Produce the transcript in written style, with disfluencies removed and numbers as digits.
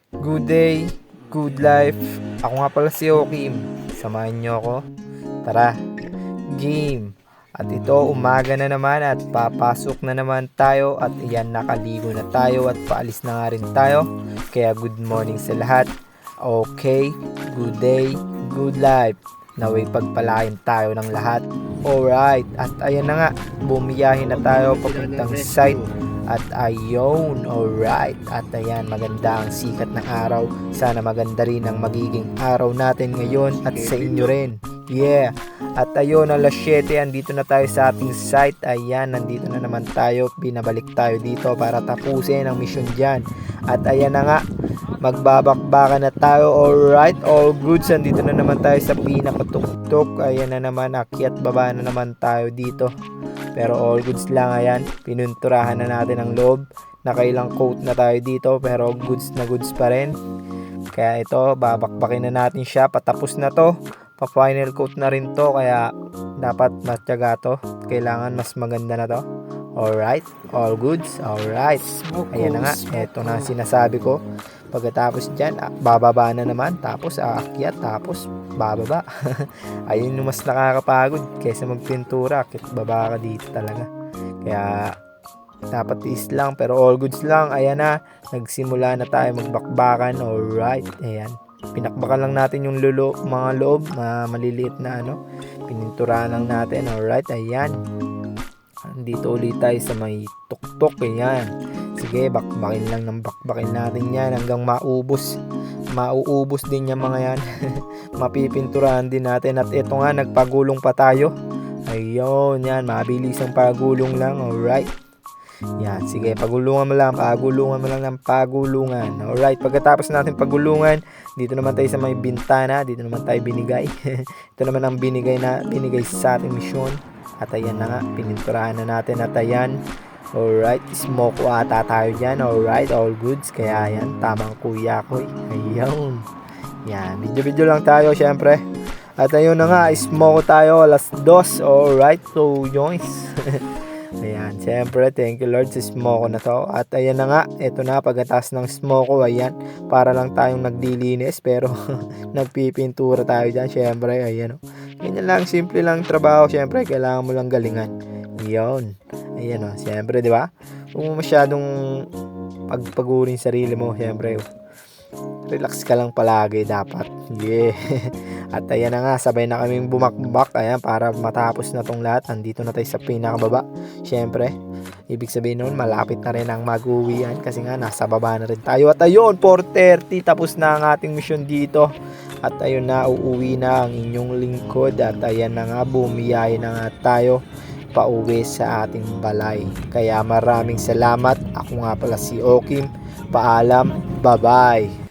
Good day, good life. Ako nga pala si Okim. Samahan niyo ako. Tara, game. At ito, umaga na naman at papasok na naman tayo at iyan nakaligo na tayo at paalis na nga rin tayo. Kaya good morning sa lahat. Okay, good day, good life. Naway pagpalain tayo ng lahat. Alright, at ayan na nga, bumiyahin na tayo papuntang site. At ayun, alright. At ayan, maganda ang sikat ng araw. Sana maganda rin ang magiging araw natin ngayon at sa inyo rin. Yeah. At ayun, alas 7, andito na tayo sa ating site. Ayan, nandito na naman tayo. Binabalik tayo dito para tapusin ang mission dyan. At ayan na nga, magbabakbakan na tayo. Alright, all goods. Andito na naman tayo sa pinakatuktok. Ayan na naman, akyat baba na naman tayo dito. Pero all goods lang, ayan. Pinunturahan na natin ang loob. Nakailang coat na tayo dito pero goods na goods pa rin. Kaya ito, babakbakin na natin siya. Patapos na to. Pa-final coat na rin to. Kaya dapat matyaga to. Kailangan mas maganda na to. Alright, all goods. Alright. Ayan na nga. Ito na ang sinasabi ko. Pagkatapos dyan, bababa na naman. Tapos aakyat. Tapos bababa. Ayun yung mas nakakapagod kaysa magpintura. Akit baba ka dito talaga. Kaya dapat tiis lang. Pero all goods lang. Ayan na. Nagsimula na tayo magbakbakan. Alright. Ayan. Pinakbakan lang natin yung mga loob. Maliliit na ano. Pininturahan lang natin. Alright. Ayan. Dito ulit tayo sa may tuktok. Ayan. Sige, bakbakin lang ng bakbakin natin yan hanggang maubos. Mauubos din yung mga yan. Mapipinturahan din natin. At ito nga, nagpagulong pa tayo. Ayun, yan. Mabilis ang pagulong lang. Alright. Yan, sige. Pagulungan mo lang ng pagulungan. Alright, pagkatapos natin pagulungan, dito naman tayo sa may bintana. Dito naman tayo binigay. Ito naman ang binigay sa ating misyon. At ayan na nga, pininturahan na natin. At ayan. Alright, smoke ata tayo dyan. Alright, all goods. Kaya yan, tamang kuya ko. Ayun. Yan, video lang tayo syempre. At ayun na nga, smoke tayo alas 2. Alright, so joins. Ayan, syempre, thank you Lord sa smoke na to. At ayan na nga, eto na pagkatas ng smoke ko. Ayan, para lang tayong nagdilinis. Pero nagpipintura tayo dyan. Syempre, ayan o. Ganyan lang, simple lang trabaho. Syempre, kailangan mo lang galingan. Yun. Ayan o, siyempre, di ba? Kung masyadong pagpagurin sarili mo, siyempre, relax ka lang palagi dapat. Yeah. At ayan na nga, sabay na kaming bumakbak. Ayan, para matapos na tong lahat. Andito na tayo sa pinakababa. Siyempre, ibig sabihin nun, malapit na rin ang mag-uwian. Kasi nga, nasa baba na rin tayo. At ayun, 4:30, tapos na ang ating mission dito. At ayun na, uuwi na ang inyong lingkod. At ayan na nga, bumiyahe na nga tayo pauwi sa ating balay. Kaya maraming salamat. Ako nga pala si Okim. Paalam. Bye-bye.